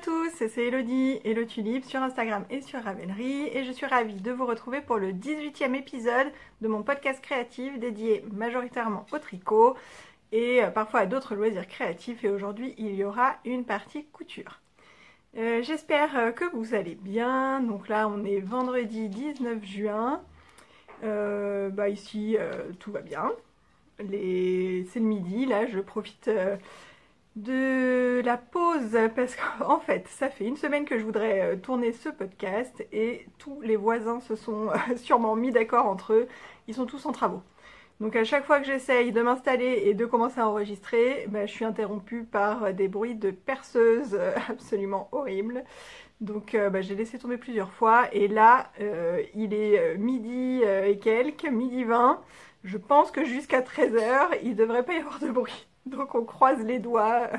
tous, c'est Elodie, Hello Tulipe sur Instagram et sur Ravelry et je suis ravie de vous retrouver pour le 18e épisode de mon podcast créatif dédié majoritairement au tricot et parfois à d'autres loisirs créatifs, et aujourd'hui il y aura une partie couture. J'espère que vous allez bien. Donc là on est vendredi 19 juin, ici tout va bien, c'est le midi, là je profite de la pause parce qu'en fait ça fait une semaine que je voudrais tourner ce podcast et tous les voisins se sont sûrement mis d'accord entre eux, ils sont tous en travaux. Donc à chaque fois que j'essaye de m'installer et de commencer à enregistrer, je suis interrompue par des bruits de perceuses absolument horribles. Donc j'ai laissé tomber plusieurs fois et là il est midi et quelques, midi 20. Je pense que jusqu'à 13 h il devrait pas y avoir de bruit. Donc on croise les doigts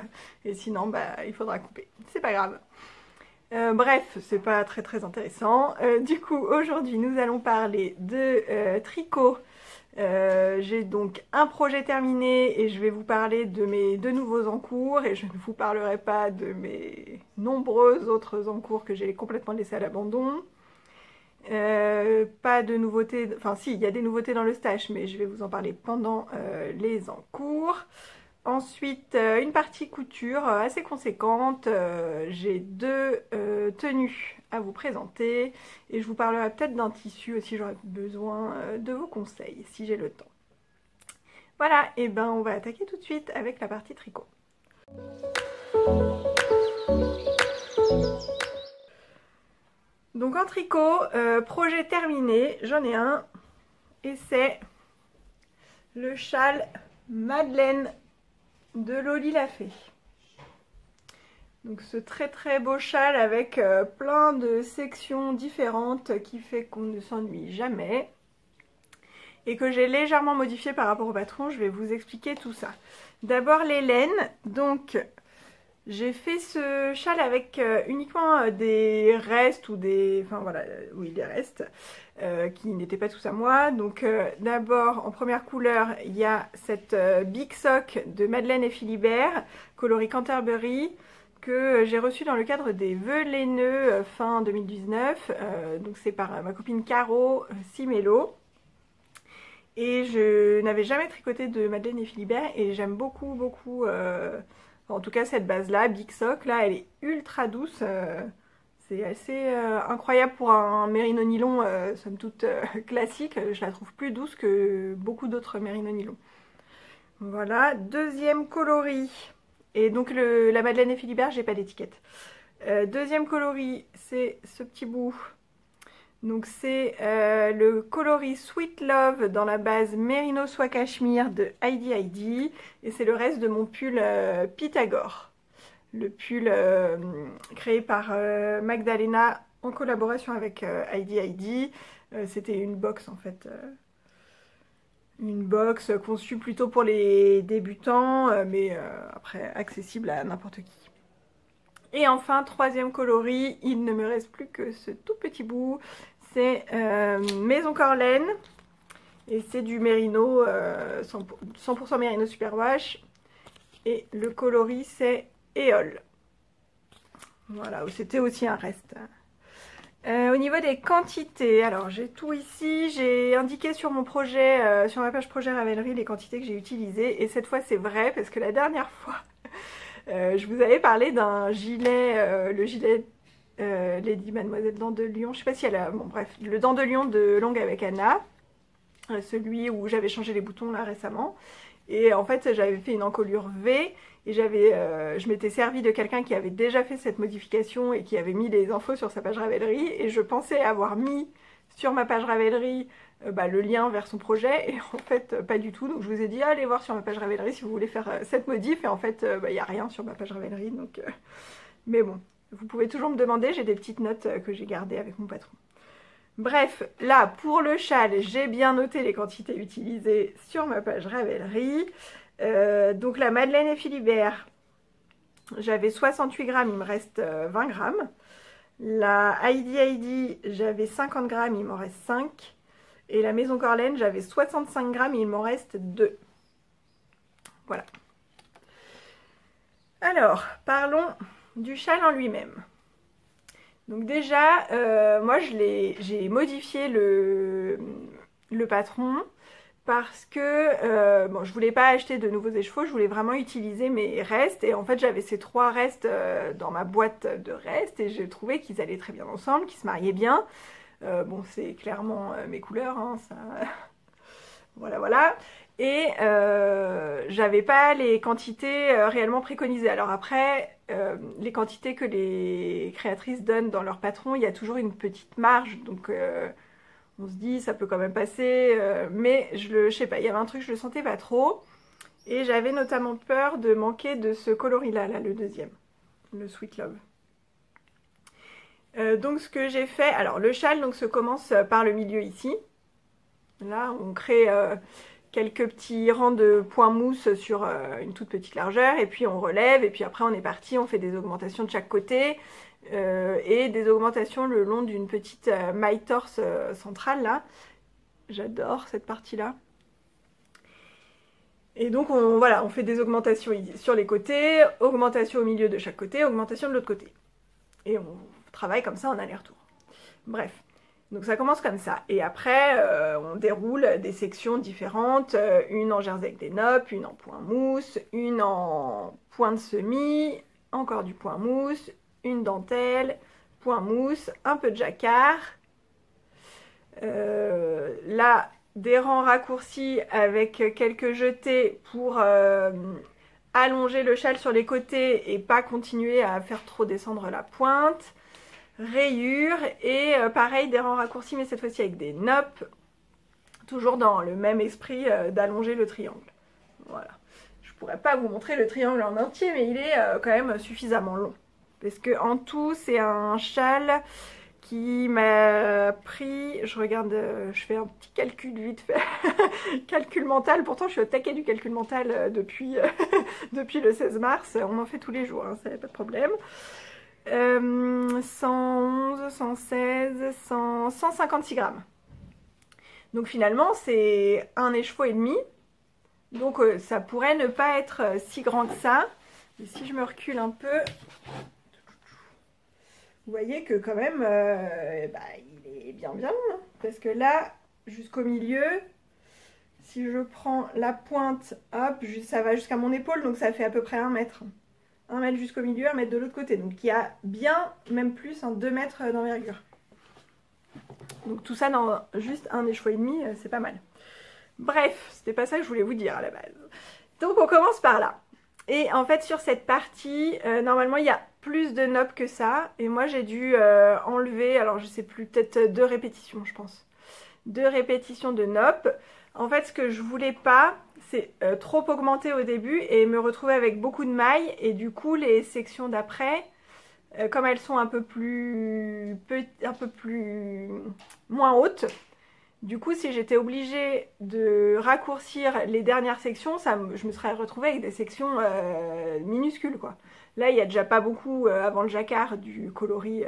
et sinon il faudra couper. C'est pas grave. Bref, c'est pas très intéressant. Du coup aujourd'hui nous allons parler de tricot. J'ai donc un projet terminé et je vais vous parler de mes deux nouveaux en cours et je ne vous parlerai pas de mes nombreux autres en cours que j'ai complètement laissés à l'abandon. Pas de nouveautés, enfin si, il y a des nouveautés dans le stage, mais je vais vous en parler pendant les en cours. Ensuite, une partie couture assez conséquente. J'ai deux tenues à vous présenter et je vous parlerai peut-être d'un tissu aussi, j'aurai besoin de vos conseils si j'ai le temps. Voilà, et on va attaquer tout de suite avec la partie tricot. Donc en tricot, projet terminé, j'en ai un et c'est le châle Madeleine de Loli l'a fait. Donc ce très beau châle avec plein de sections différentes qui fait qu'on ne s'ennuie jamais et que j'ai légèrement modifié par rapport au patron. Je vais vous expliquer tout ça. D'abord les laines. Donc j'ai fait ce châle avec uniquement des restes ou des... Enfin voilà, oui, des restes qui n'étaient pas tous à moi. Donc d'abord, en première couleur, il y a cette Big Sock de Madeleine et Philibert, coloris Canterbury, que j'ai reçu dans le cadre des vœux laineux fin 2019. Donc c'est par ma copine Caro Simello. Et je n'avais jamais tricoté de Madeleine et Philibert et j'aime beaucoup en tout cas cette base là, Big Sock, là elle est ultra douce, c'est assez incroyable pour un mérino nylon somme toute classique. Je la trouve plus douce que beaucoup d'autres mérino nylon. Voilà, deuxième coloris, et donc la Madeleine et Philibert j'ai pas d'étiquette. Deuxième coloris, c'est ce petit bout. Donc c'est le coloris Sweet Love dans la base Merino Soie Cachemire de Heidi Heidi. Et c'est le reste de mon pull Pythagore. Le pull créé par Magdalena en collaboration avec Heidi Heidi. C'était une box en fait. Une box conçue plutôt pour les débutants, mais après accessible à n'importe qui. Et enfin, troisième coloris, il ne me reste plus que ce tout petit bout. C'est Maison Corlaine et c'est du mérino, 100% mérino superwash. Et le coloris c'est Éole. Voilà, c'était aussi un reste. Au niveau des quantités, alors j'ai tout ici, j'ai indiqué sur mon projet, sur ma page projet Ravelry, les quantités que j'ai utilisées. Et cette fois c'est vrai parce que la dernière fois, je vous avais parlé d'un gilet, le gilet Lady Mademoiselle Dent de Lion, je sais pas si elle a... Bon bref, le Dent de Lion de Longue avec Anna, celui où j'avais changé les boutons là récemment. Et en fait j'avais fait une encolure V et je m'étais servi de quelqu'un qui avait déjà fait cette modification et qui avait mis les infos sur sa page Ravelry. Et je pensais avoir mis sur ma page Ravelry le lien vers son projet, et en fait pas du tout. Donc je vous ai dit allez voir sur ma page Ravelry si vous voulez faire cette modif, et en fait il n'y a rien sur ma page Ravelry, donc mais bon, vous pouvez toujours me demander, j'ai des petites notes que j'ai gardées avec mon patron. Bref, là pour le châle j'ai bien noté les quantités utilisées sur ma page Ravelry. Donc la Madeleine et Philibert, j'avais 68 grammes, il me reste 20 grammes. La Heidi Heidi, j'avais 50 grammes, il m'en reste 5. Et la Maison Corlaine, j'avais 65 grammes, il m'en reste 2. Voilà. Alors, parlons du châle en lui-même. Donc déjà, moi j'ai modifié le patron parce que bon, je voulais pas acheter de nouveaux écheveaux, je voulais vraiment utiliser mes restes. Et en fait, j'avais ces 3 restes dans ma boîte de restes et j'ai trouvé qu'ils allaient très bien ensemble, qu'ils se mariaient bien. Bon, c'est clairement mes couleurs, hein, ça... voilà, voilà. Et j'avais pas les quantités réellement préconisées. Alors après, les quantités que les créatrices donnent dans leur patron, il y a toujours une petite marge. Donc on se dit, ça peut quand même passer. Mais je sais pas, il y avait un truc, je le sentais pas trop. Et j'avais notamment peur de manquer de ce coloris-là, là, le deuxième. Le Sweet Love. Donc ce que j'ai fait, alors le châle donc, se commence par le milieu ici. Là, on crée quelques petits rangs de points mousse sur une toute petite largeur et puis on relève et puis après on est parti, on fait des augmentations de chaque côté et des augmentations le long d'une petite maille torse centrale là. J'adore cette partie là. Et donc voilà, on fait des augmentations sur les côtés, augmentation au milieu de chaque côté, augmentation de l'autre côté. Et on travaille comme ça en aller-retour. Bref. Donc ça commence comme ça. Et après, on déroule des sections différentes. Une en jersey avec des noppes, une en point mousse, une en point de semis, encore du point mousse, une dentelle, point mousse, un peu de jacquard. Là, des rangs raccourcis avec quelques jetés pour allonger le châle sur les côtés et pas continuer à faire trop descendre la pointe. Rayures et pareil des rangs raccourcis mais cette fois-ci avec des noppes, toujours dans le même esprit d'allonger le triangle. Voilà. Je pourrais pas vous montrer le triangle en entier mais il est quand même suffisamment long. Parce que en tout c'est un châle qui m'a pris, je regarde, je fais un petit calcul vite fait, calcul mental, pourtant je suis au taquet du calcul mental depuis, depuis le 16 mars, on en fait tous les jours, hein, ça n'a pas de problème. 111, 116, 156 grammes. Donc finalement c'est un écheveau et demi. Donc ça pourrait ne pas être si grand que ça. Et si je me recule un peu, vous voyez que quand même il est bien long. Hein, parce que là, jusqu'au milieu, si je prends la pointe, hop, ça va jusqu'à mon épaule, donc ça fait à peu près 1 mètre. 1 mètre jusqu'au milieu, 1 mètre de l'autre côté. Donc il y a bien, même plus, 2 mètres d'envergure. Donc tout ça dans juste un écheveau et demi, c'est pas mal. Bref, c'était pas ça que je voulais vous dire à la base. Donc on commence par là. Et en fait sur cette partie, normalement il y a plus de noppes que ça. Et moi j'ai dû enlever, alors je sais plus, peut-être 2 répétitions je pense. 2 répétitions de noppes. En fait ce que je voulais pas, c'est trop augmenter au début et me retrouver avec beaucoup de mailles. Et du coup les sections d'après, comme elles sont un peu moins hautes, du coup si j'étais obligée de raccourcir les dernières sections, je me serais retrouvée avec des sections minuscules quoi. Là il n'y a déjà pas beaucoup avant le jacquard du coloris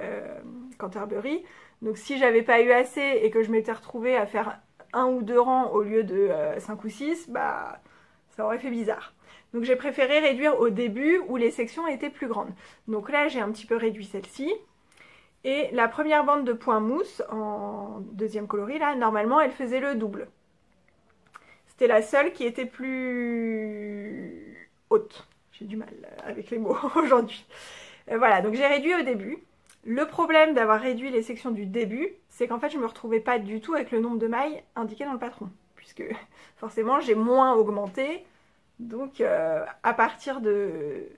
Canterbury, donc si j'avais pas eu assez et que je m'étais retrouvée à faire 1 ou 2 rangs au lieu de 5 ou 6, bah ça aurait fait bizarre. Donc j'ai préféré réduire au début où les sections étaient plus grandes. Donc là j'ai un petit peu réduit celle-ci. Et la première bande de point mousse en deuxième coloris là, normalement elle faisait le double. C'était la seule qui était plus haute. J'ai du mal avec les mots aujourd'hui. Voilà, donc j'ai réduit au début. Le problème d'avoir réduit les sections du début, c'est qu'en fait je me retrouvais pas du tout avec le nombre de mailles indiqué dans le patron. Puisque forcément j'ai moins augmenté. Donc à partir de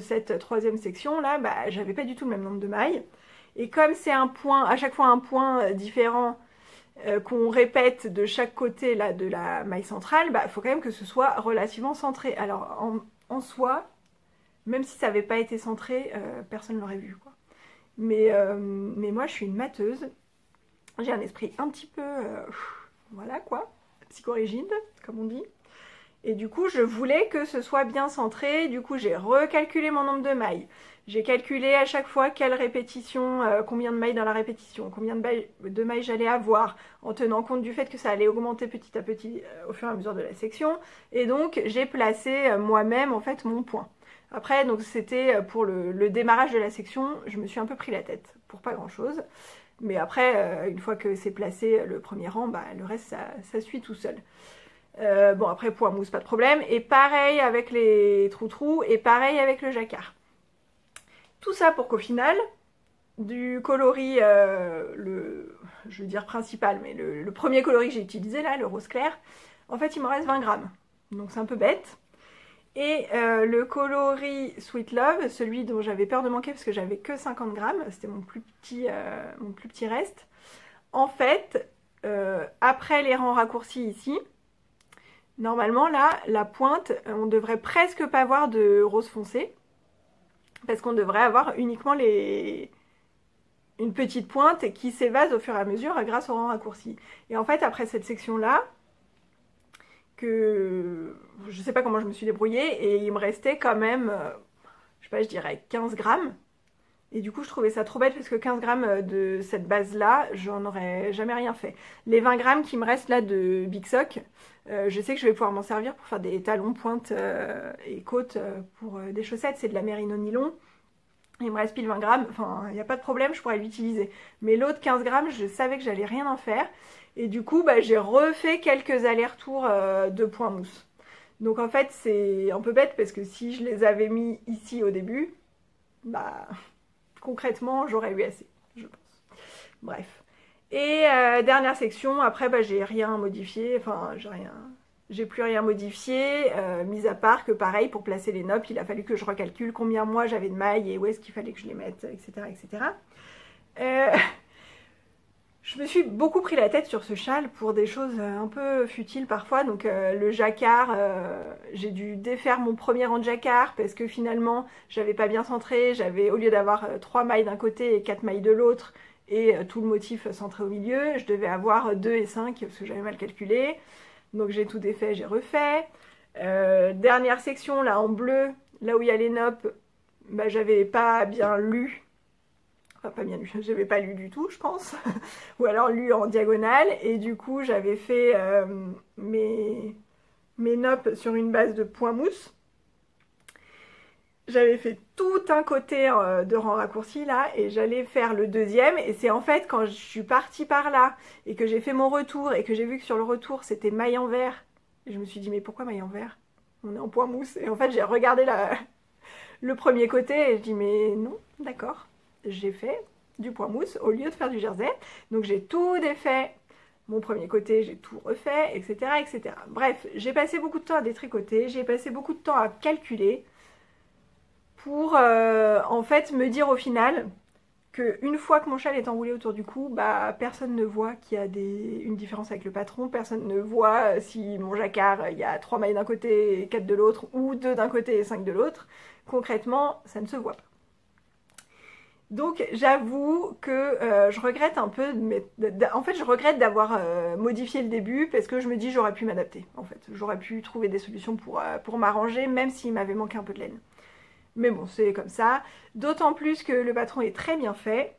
cette troisième section là, bah, j'avais pas du tout le même nombre de mailles. Et comme c'est un point, à chaque fois un point différent qu'on répète de chaque côté là, de la maille centrale, bah, faut quand même que ce soit relativement centré. Alors en soi, même si ça n'avait pas été centré, personne ne l'aurait vu quoi. Mais moi je suis une mateuse, j'ai un esprit un petit peu, voilà quoi, psychorigide comme on dit. Et du coup je voulais que ce soit bien centré, du coup j'ai recalculé mon nombre de mailles. J'ai calculé à chaque fois quelle répétition, combien de mailles dans la répétition, combien de mailles j'allais avoir, en tenant compte du fait que ça allait augmenter petit à petit au fur et à mesure de la section. Et donc j'ai placé moi-même en fait mon point. Après, donc c'était pour le démarrage de la section, je me suis un peu pris la tête pour pas grand chose. Mais après, une fois que c'est placé le premier rang, bah, le reste ça suit tout seul. Bon, après point mousse, pas de problème. Et pareil avec les trous-trous et pareil avec le jacquard. Tout ça pour qu'au final, du coloris, je veux dire principal, mais le premier coloris que j'ai utilisé là, le rose clair, en fait il m'en reste 20 grammes. Donc c'est un peu bête. Et le coloris Sweet Love, celui dont j'avais peur de manquer parce que j'avais que 50 grammes, c'était mon plus petit reste. En fait, après les rangs raccourcis ici, normalement là, la pointe, on devrait presque pas voir de rose foncé. Parce qu'on devrait avoir uniquement une petite pointe qui s'évase au fur et à mesure grâce au rang raccourci. Et en fait, après cette section-là, que je sais pas comment je me suis débrouillée, et il me restait quand même, je sais pas, je dirais 15 grammes. Et du coup, je trouvais ça trop bête parce que 15 grammes de cette base-là, j'en aurais jamais rien fait. Les 20 grammes qui me restent là de Big Sock, je sais que je vais pouvoir m'en servir pour faire des talons, pointes et côtes pour des chaussettes. C'est de la mérino nylon. Il me reste pile 20 grammes, enfin, il n'y a pas de problème, je pourrais l'utiliser. Mais l'autre 15 grammes, je savais que j'allais rien en faire. Et du coup, bah, j'ai refait quelques allers-retours de point mousse. Donc en fait, c'est un peu bête parce que si je les avais mis ici au début, bah, concrètement, j'aurais eu assez, je pense. Bref. Et dernière section, après, bah, j'ai rien modifié, enfin, j'ai plus rien modifié, mis à part que pareil, pour placer les noppes, il a fallu que je recalcule combien moi j'avais de mailles et où est-ce qu'il fallait que je les mette, etc. etc. Je me suis beaucoup pris la tête sur ce châle pour des choses un peu futiles parfois. Donc le jacquard, j'ai dû défaire mon premier rang de jacquard parce que finalement, j'avais pas bien centré. J'avais, au lieu d'avoir 3 mailles d'un côté et 4 mailles de l'autre, et tout le motif centré au milieu, je devais avoir 2 et 5 parce que j'avais mal calculé. Donc j'ai tout défait, j'ai refait. Dernière section, là en bleu, là où il y a les noppes, bah, j'avais pas bien lu. Enfin, pas bien lu, j'avais pas lu du tout, je pense. Ou alors lu en diagonale. Et du coup, j'avais fait mes noppes sur une base de point mousse. J'avais fait tout un côté de rang raccourci là et j'allais faire le deuxième et c'est en fait quand je suis partie par là et que j'ai fait mon retour et que j'ai vu que sur le retour c'était maille en vert et je me suis dit mais pourquoi maille en vert? On est en point mousse et en fait j'ai regardé le premier côté et je dis mais non, d'accord, j'ai fait du point mousse au lieu de faire du jersey, donc j'ai tout défait. Mon premier côté, j'ai tout refait, etc., etc. Bref, j'ai passé beaucoup de temps à détricoter, j'ai passé beaucoup de temps à calculer pour en fait me dire au final qu'une fois que mon châle est enroulé autour du cou, bah personne ne voit qu'il y a une différence avec le patron, personne ne voit si mon jacquard, il y a 3 mailles d'un côté et 4 de l'autre, ou 2 d'un côté et 5 de l'autre. Concrètement, ça ne se voit pas. Donc j'avoue que je regrette un peu, en fait je regrette d'avoir modifié le début parce que je me dis j'aurais pu m'adapter en fait. J'aurais pu trouver des solutions pour m'arranger même s'il m'avait manqué un peu de laine. Mais bon, c'est comme ça. D'autant plus que le patron est très bien fait.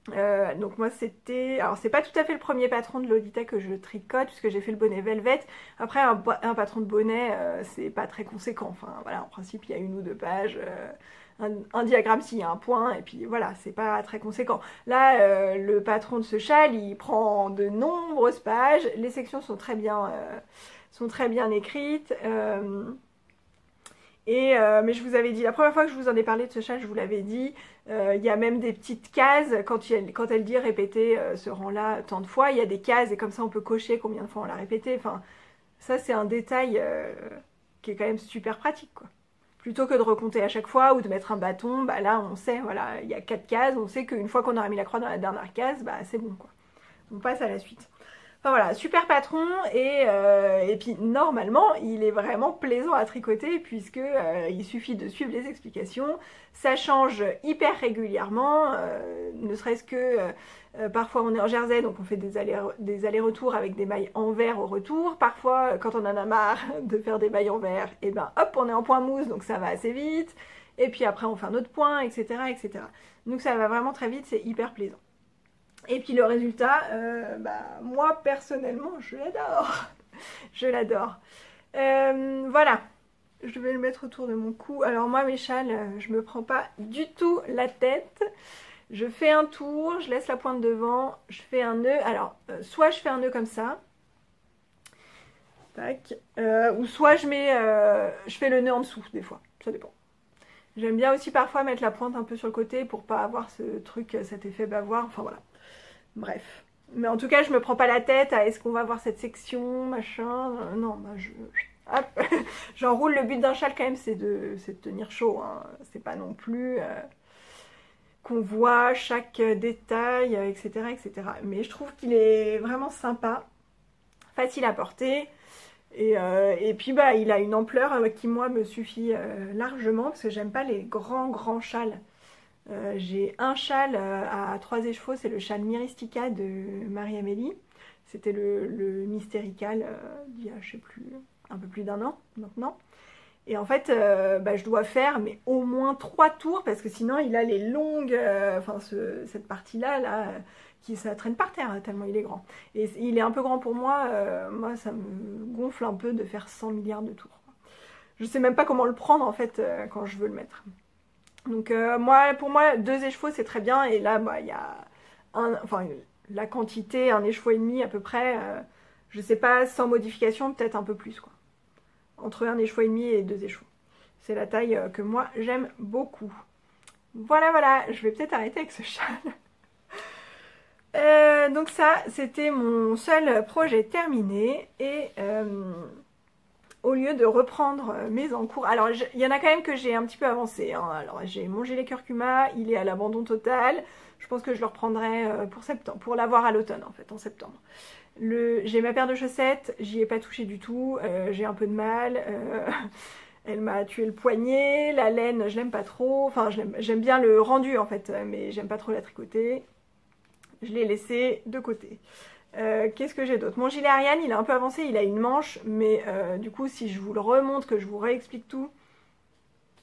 Donc moi c'était... Alors c'est pas tout à fait le premier patron de Lolita que je tricote puisque j'ai fait le bonnet velvet. Après un patron de bonnet c'est pas très conséquent. Enfin voilà, en principe il y a 1 ou 2 pages, un diagramme s'il y a un point et puis voilà, c'est pas très conséquent. Là le patron de ce châle il prend de nombreuses pages. Les sections sont très bien écrites. Mais je vous avais dit, la première fois que je vous en ai parlé de ce châle, je vous l'avais dit, il y a même des petites cases, quand elle dit répéter ce rang-là tant de fois, il y a des cases et comme ça on peut cocher combien de fois on l'a répété. Enfin, ça c'est un détail qui est quand même super pratique, quoi. Plutôt que de recompter à chaque fois ou de mettre un bâton, bah là on sait, voilà, il y a 4 cases, on sait qu'une fois qu'on aura mis la croix dans la dernière case, bah c'est bon, quoi. On passe à la suite. Enfin voilà, super patron et puis normalement il est vraiment plaisant à tricoter puisque il suffit de suivre les explications, ça change hyper régulièrement, ne serait-ce que parfois on est en jersey donc on fait des allers-retours avec des mailles en vert au retour, parfois quand on en a marre de faire des mailles en vert, et ben hop on est en point mousse donc ça va assez vite, et puis après on fait un autre point, etc. etc. Donc ça va vraiment très vite, c'est hyper plaisant. Et puis le résultat, bah, moi personnellement, je l'adore. Je l'adore. Voilà. je vais le mettre autour de mon cou. Alors moi mes châles, je me prends pas du tout la tête. Je fais un tour, je laisse la pointe devant, je fais un nœud. Alors soit je fais un nœud comme ça, tac, ou soit je fais le nœud en dessous des fois, ça dépend. J'aime bien aussi parfois mettre la pointe un peu sur le côté pour pas avoir ce truc, cet effet bavoir, enfin voilà. Bref. Mais en tout cas, je me prends pas la tête à est-ce qu'on va voir cette section, machin. Non, bah hop, j'enroule. Le but d'un châle quand même, c'est de tenir chaud, hein. C'est pas non plus qu'on voit chaque détail, etc., etc. Mais je trouve qu'il est vraiment sympa, facile à porter. Et puis bah il a une ampleur qui moi me suffit largement parce que j'aime pas les grands châles. J'ai un châle à 3 écheveaux, c'est le châle Myristica de Marie-Amélie. C'était le Mystérical d'il y a, je sais plus, un peu plus d'un an maintenant. Et en fait, bah, je dois faire mais au moins 3 tours parce que sinon il a les longues, enfin cette partie-là, ça traîne par terre tellement il est grand. Et il est un peu grand pour moi, moi ça me gonfle un peu de faire 100 milliards de tours. Je sais même pas comment le prendre en fait quand je veux le mettre. Donc pour moi 2 écheveaux c'est très bien et là bah, il y a la quantité, 1 écheveau et demi à peu près, je sais pas, sans modification peut-être un peu plus quoi. Entre 1 écheveau et demi et 2 écheveaux. C'est la taille que moi j'aime beaucoup. Voilà, je vais peut-être arrêter avec ce châle. Donc ça, c'était mon seul projet terminé. Et au lieu de reprendre mes encours... Alors, il y en a quand même que j'ai un petit peu avancé. Hein. Alors, j'ai mon gilet curcuma, il est à l'abandon total. Je pense que je le reprendrai pour septembre, pour l'avoir à l'automne, en fait, en septembre. J'ai ma paire de chaussettes, j'y ai pas touché du tout. J'ai un peu de mal. Elle m'a tué le poignet. La laine, je l'aime pas trop. Enfin, j'aime bien le rendu, en fait, mais j'aime pas trop la tricoter. Je l'ai laissé de côté. Qu'est-ce que j'ai d'autre? Mon gilet Ariane, il est un peu avancé, il a une manche, mais du coup, si je vous le remonte, que je vous réexplique tout,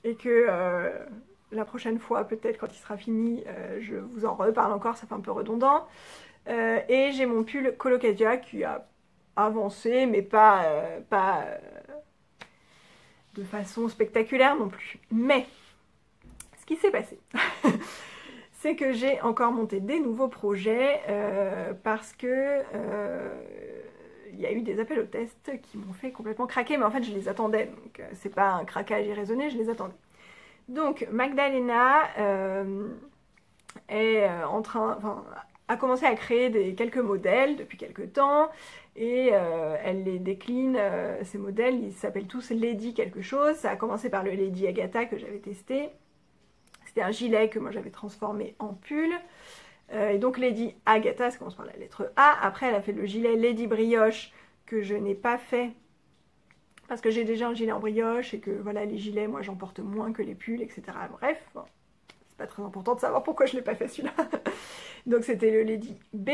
et que la prochaine fois, peut-être quand il sera fini, je vous en reparle encore, ça fait un peu redondant. Et j'ai mon pull Colocadia qui a avancé, mais pas de façon spectaculaire non plus. Mais, ce qui s'est passé... c'est que j'ai encore monté des nouveaux projets parce que il y a eu des appels au test qui m'ont fait complètement craquer, mais en fait je les attendais, donc c'est pas un craquage irraisonné, je les attendais. Donc Magdalena est a commencé à créer quelques modèles depuis quelques temps et elle les décline, ces modèles, ils s'appellent tous Lady quelque chose. Ça a commencé par le Lady Agatha que j'avais testé. C'était un gilet que moi j'avais transformé en pull. Et donc Lady Agatha, ça commence par la lettre A. Après elle a fait le gilet Lady Brioche que je n'ai pas fait parce que j'ai déjà un gilet en brioche et que voilà, les gilets moi j'en porte moins que les pulls, etc. Bref, bon, c'est pas très important de savoir pourquoi je l'ai pas fait celui-là. Donc c'était le Lady B.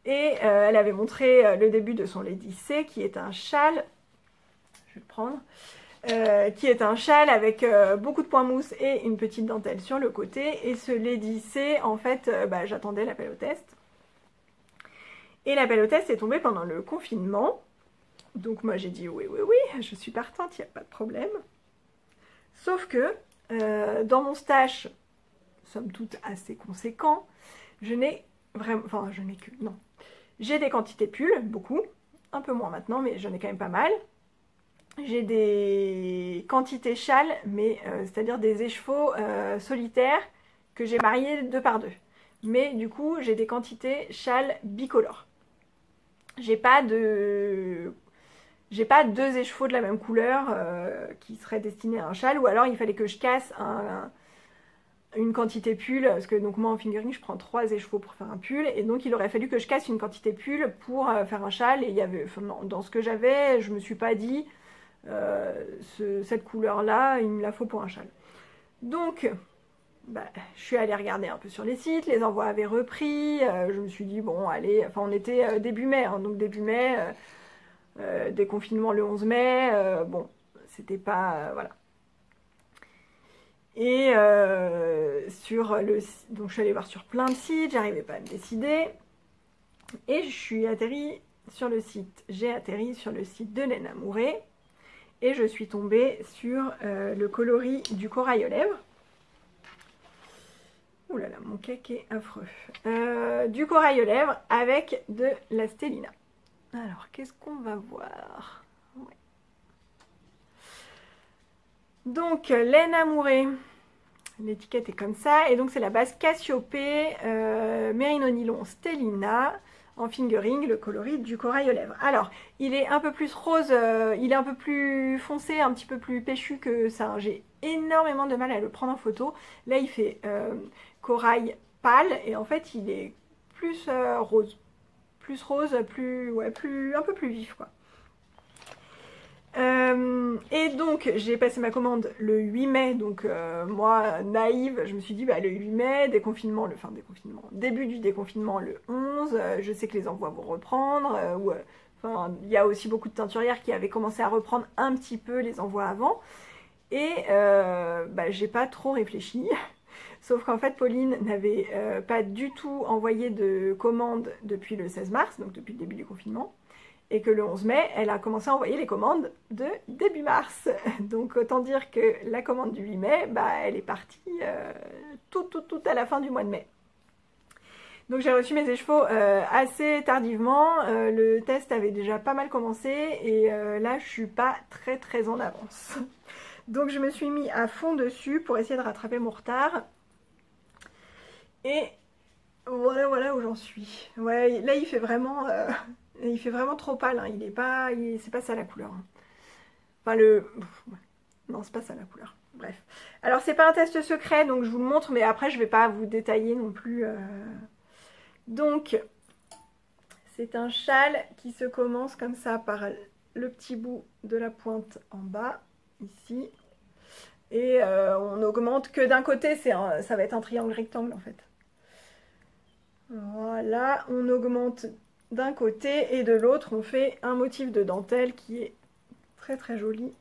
Et elle avait montré le début de son Lady C qui est un châle. Je vais le prendre. Qui est un châle avec beaucoup de points mousse et une petite dentelle sur le côté. Et ce Lady C, en fait, j'attendais l'appel au test. Et l'appel au test est tombé pendant le confinement. Donc moi j'ai dit oui, je suis partante, il n'y a pas de problème. Sauf que dans mon stash, somme toute assez conséquent, je n'ai vraiment... Enfin, je n'ai que... Non. J'ai des quantités de pulls, beaucoup. Un peu moins maintenant, mais j'en ai quand même pas mal. J'ai des quantités châles, mais c'est-à-dire des écheveaux solitaires que j'ai mariés 2 par 2. Mais du coup, j'ai des quantités châles bicolores. J'ai pas 2 écheveaux de la même couleur qui seraient destinés à un châle, ou alors il fallait que je casse une quantité pull, parce que donc moi en fingering je prends 3 écheveaux pour faire un pull, et donc il aurait fallu que je casse une quantité pull pour faire un châle, et il y avait, dans ce que j'avais, je me suis pas dit... cette couleur là il me la faut pour un châle. Donc je suis allée regarder un peu sur les sites, les envois avaient repris, je me suis dit bon allez, enfin on était début mai, hein, donc début mai, déconfinement le 11 mai, bon c'était pas voilà. Et donc je suis allée voir sur plein de sites, j'arrivais pas à me décider, et je suis atterri sur le site, j'ai atterri sur le site de Laine Amourée. et je suis tombée sur le coloris du corail aux lèvres. Ouh là là, mon cake est affreux. Du corail aux lèvres avec de la stellina. Alors, qu'est-ce qu'on va voir? Ouais. Donc, laine amourée. L'étiquette est comme ça. Et donc, c'est la base Cassiopée, Merino Nylon Stellina, en fingering, le coloris du corail aux lèvres. Alors, il est un peu plus rose, il est un peu plus foncé, un petit peu plus péchu que ça. J'ai énormément de mal à le prendre en photo. Là, il fait corail pâle et en fait, il est plus rose. Plus rose, un peu plus vif, quoi. Et donc j'ai passé ma commande le 8 mai, donc moi naïve, je me suis dit bah, le 8 mai, déconfinement, début du déconfinement le 11, je sais que les envois vont reprendre, il y a aussi beaucoup de teinturières qui avaient commencé à reprendre un petit peu les envois avant, et bah, j'ai pas trop réfléchi, sauf qu'en fait Pauline n'avait pas du tout envoyé de commande depuis le 16 mars, donc depuis le début du confinement. Et que le 11 mai, elle a commencé à envoyer les commandes de début mars. Donc autant dire que la commande du 8 mai, bah, elle est partie tout à la fin du mois de mai. Donc j'ai reçu mes écheveaux assez tardivement, le test avait déjà pas mal commencé et là je suis pas très en avance. Donc je me suis mis à fond dessus pour essayer de rattraper mon retard. Et voilà où j'en suis. Ouais, là il fait vraiment... il fait vraiment trop pâle, hein. C'est pas ça la couleur. Enfin non, c'est pas ça la couleur. Bref. Alors c'est pas un test secret, donc je vous le montre, mais après je vais pas vous détailler non plus. Donc, c'est un châle qui se commence comme ça par le petit bout de la pointe en bas, ici. Et on augmente que d'un côté, ça va être un triangle rectangle en fait. Voilà, on augmente d'un côté et de l'autre on fait un motif de dentelle qui est très joli.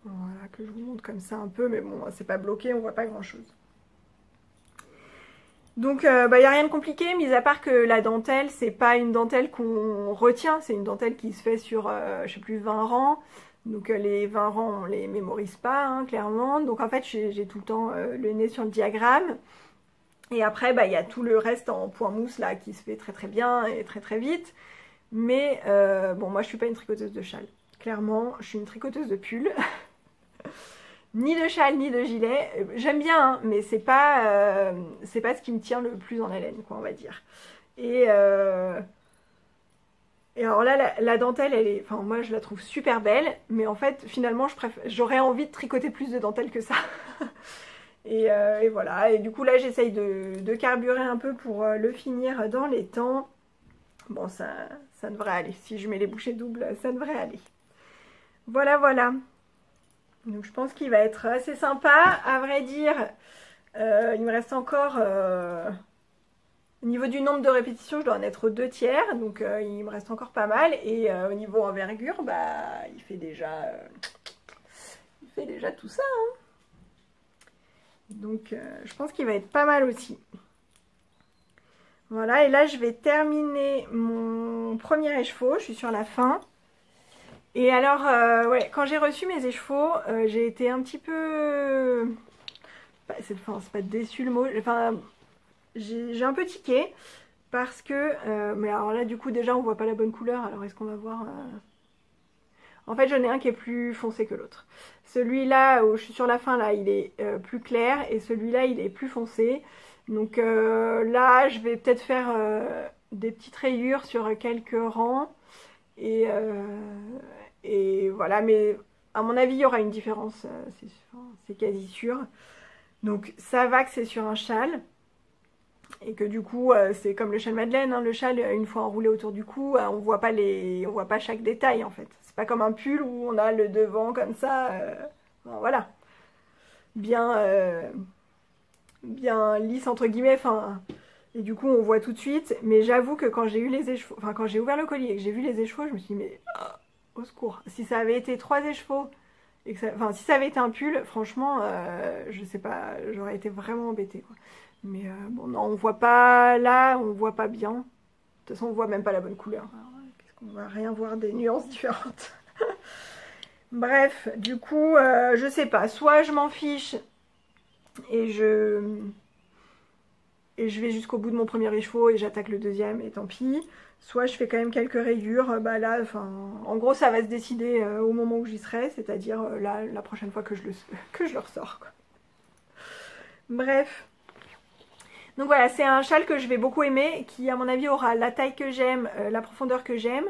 Voilà, que je vous montre comme ça un peu, mais bon, c'est pas bloqué, on voit pas grand chose. Donc bah, y a rien de compliqué, mis à part que la dentelle, c'est pas une dentelle qu'on retient, c'est une dentelle qui se fait sur, je sais plus, 20 rangs. Donc les 20 rangs, on les mémorise pas, hein, clairement. Donc en fait, j'ai tout le temps le nez sur le diagramme. Et après, bah, y a tout le reste en point mousse là qui se fait très bien et très vite. Mais bon, moi je suis pas une tricoteuse de châle. Clairement, je suis une tricoteuse de pull. Ni de châle, ni de gilet. J'aime bien, hein, mais c'est pas ce qui me tient le plus en haleine, quoi, on va dire. Et alors là, la dentelle, elle est, enfin, moi je la trouve super belle, mais en fait, finalement, j'aurais envie de tricoter plus de dentelle que ça. Et voilà, et du coup là j'essaye de carburer un peu pour le finir dans les temps. Bon, ça devrait aller, si je mets les bouchées doubles, ça devrait aller. Voilà. Donc je pense qu'il va être assez sympa, à vrai dire. Il me reste encore, au niveau du nombre de répétitions, je dois en être aux 2/3, donc il me reste encore pas mal. Et au niveau envergure, bah il fait déjà tout ça, hein. Donc je pense qu'il va être pas mal aussi. Voilà, et là je vais terminer mon premier écheveau, je suis sur la fin. Et alors, ouais, quand j'ai reçu mes écheveaux, j'ai été un petit peu... c'est pas déçu le mot, enfin, j'ai un peu tiqué. Parce que, mais alors là du coup déjà on voit pas la bonne couleur, alors est-ce qu'on va voir... En fait j'en ai un qui est plus foncé que l'autre. Celui-là où je suis sur la fin là il est plus clair et celui-là il est plus foncé. Donc là je vais peut-être faire des petites rayures sur quelques rangs. Et voilà, mais à mon avis il y aura une différence, c'est quasi sûr. Donc ça va que c'est sur un châle. Et que du coup c'est comme le châle Madeleine, hein, le châle une fois enroulé autour du cou, on voit pas chaque détail en fait. C'est pas comme un pull où on a le devant comme ça, voilà, bien lisse entre guillemets, enfin, et du coup on voit tout de suite. Mais j'avoue que quand j'ai eu les écheveaux, enfin quand j'ai ouvert le collier et que j'ai vu les écheveaux, je me suis dit mais au secours. Si ça avait été 3 écheveaux et que enfin si ça avait été un pull, franchement je sais pas, j'aurais été vraiment embêtée quoi. Mais bon, non, on voit pas là, on voit pas bien. De toute façon, on voit même pas la bonne couleur. Alors, qu'est-ce on va rien voir des nuances différentes. Bref, du coup, je sais pas, soit je m'en fiche et je vais jusqu'au bout de mon premier écheveau et j'attaque le deuxième et tant pis. Soit je fais quand même quelques rayures, bah là, enfin, en gros ça va se décider au moment où j'y serai, c'est-à-dire là, la prochaine fois que je le ressors, quoi. Bref. Donc voilà, c'est un châle que je vais beaucoup aimer, qui à mon avis aura la taille que j'aime, la profondeur que j'aime.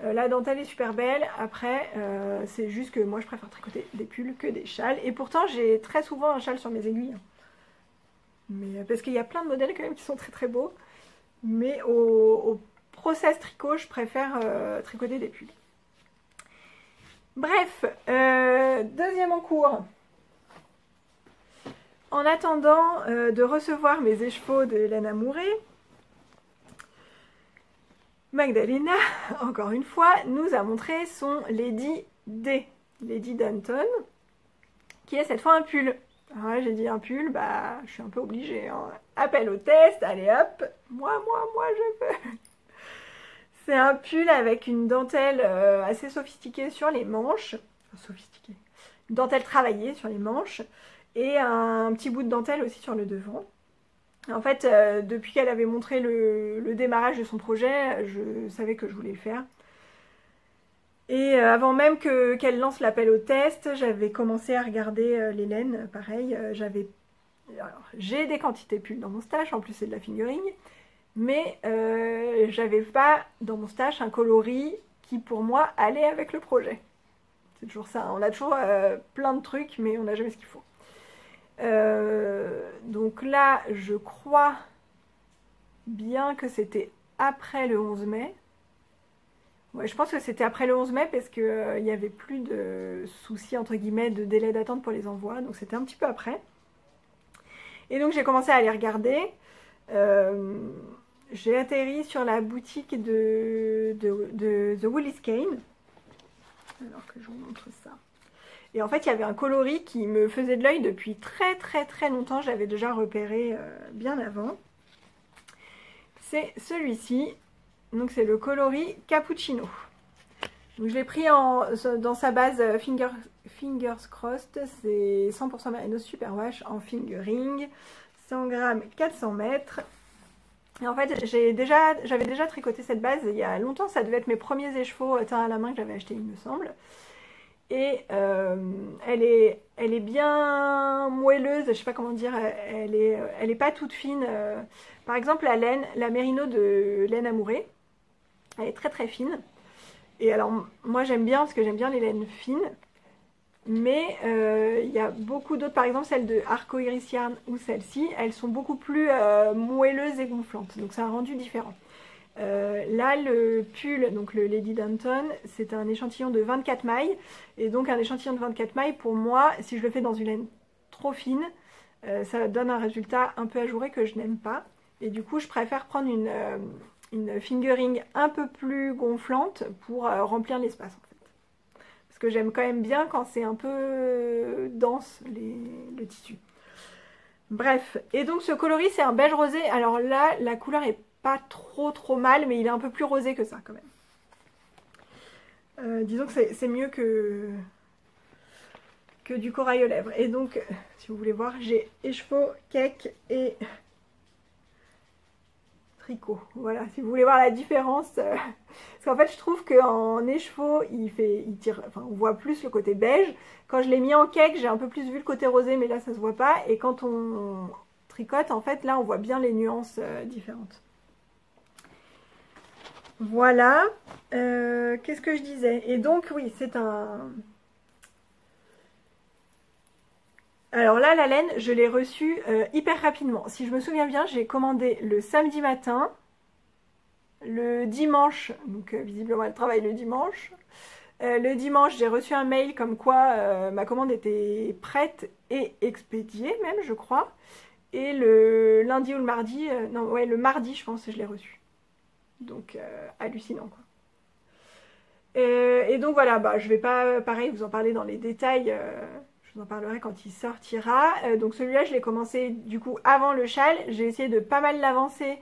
La dentelle est super belle, après c'est juste que moi je préfère tricoter des pulls que des châles. Et pourtant j'ai très souvent un châle sur mes aiguilles. Mais, parce qu'il y a plein de modèles quand même qui sont très très beaux. Mais au process tricot, je préfère tricoter des pulls. Bref, deuxième en cours. En attendant de recevoir mes écheveaux de laine amourée, Magdalena, encore une fois, nous a montré son Lady D, Lady Danton, qui est cette fois un pull. Alors là, j'ai dit un pull, bah je suis un peu obligée, hein. Appel au test, allez hop, moi je veux. C'est un pull avec une dentelle assez sophistiquée sur les manches, enfin, sophistiquée, une dentelle travaillée sur les manches, et un petit bout de dentelle aussi sur le devant. En fait, depuis qu'elle avait montré le démarrage de son projet, je savais que je voulais le faire. Et avant même qu'elle lance l'appel au test, j'avais commencé à regarder les laines. Pareil, j'ai des quantités pulls dans mon stash, en plus c'est de la fingering. Mais j'avais pas dans mon stash un coloris qui pour moi allait avec le projet. C'est toujours ça, on a toujours plein de trucs, mais on n'a jamais ce qu'il faut. Donc là, je crois bien que c'était après le 11 mai. Ouais, je pense que c'était après le 11 mai parce qu'il n'y avait plus de soucis, entre guillemets, de délai d'attente pour les envois. Donc c'était un petit peu après. Et donc j'ai commencé à aller regarder. J'ai atterri sur la boutique de The Woolly Skein. Alors que je vous montre ça. Et en fait, il y avait un coloris qui me faisait de l'œil depuis très longtemps. J'avais déjà repéré bien avant. C'est celui-ci. Donc c'est le coloris Cappuccino. Donc je l'ai pris dans sa base Fingers Crossed. C'est 100% Merino Superwash en fingering. 100 grammes, 400 mètres. Et en fait, j'avais déjà tricoté cette base il y a longtemps. Ça devait être mes premiers écheveaux teint à la main que j'avais acheté, il me semble. Et elle est bien moelleuse, je sais pas comment dire, elle est pas toute fine. Par exemple, la laine, la Merino de laine amourée, elle est très fine. Et alors, moi j'aime bien, parce que j'aime bien les laines fines. Mais il y a beaucoup d'autres, par exemple celle de Arco Iris Yarn ou celle-ci, elles sont beaucoup plus moelleuses et gonflantes. Donc c'est un rendu différent. Là le pull, donc le Lady Danton, c'est un échantillon de 24 mailles. Et donc un échantillon de 24 mailles, pour moi, si je le fais dans une laine trop fine, ça donne un résultat un peu ajouré que je n'aime pas. Et du coup je préfère prendre une fingering un peu plus gonflante pour remplir l'espace en fait. Parce que j'aime quand même bien quand c'est un peu dense le tissu. Bref, et donc ce coloris c'est un beige rosé. Alors là la couleur est pas trop mal, mais il est un peu plus rosé que ça quand même. Disons que c'est mieux que du corail aux lèvres. Et donc, si vous voulez voir, j'ai écheveau, cake et tricot. Voilà, si vous voulez voir la différence. Parce qu'en fait, je trouve qu'en écheveau, il tire, enfin, on voit plus le côté beige. Quand je l'ai mis en cake, j'ai un peu plus vu le côté rosé, mais là, ça se voit pas. Et quand on tricote, en fait, là, on voit bien les nuances différentes. Voilà, qu'est-ce que je disais? Et donc oui, c'est un... Alors là, la laine, je l'ai reçue hyper rapidement. Si je me souviens bien, j'ai commandé le samedi matin, le dimanche, donc visiblement elle travaille le dimanche. Le dimanche, j'ai reçu un mail comme quoi ma commande était prête et expédiée même, je crois. Et le lundi ou le mardi, non, ouais, le mardi, je pense, je l'ai reçu. Donc hallucinant quoi. Et donc voilà, bah, je vais pas pareil vous en parler dans les détails, je vous en parlerai quand il sortira. Donc celui-là je l'ai commencé du coup avant le châle, j'ai essayé de pas mal l'avancer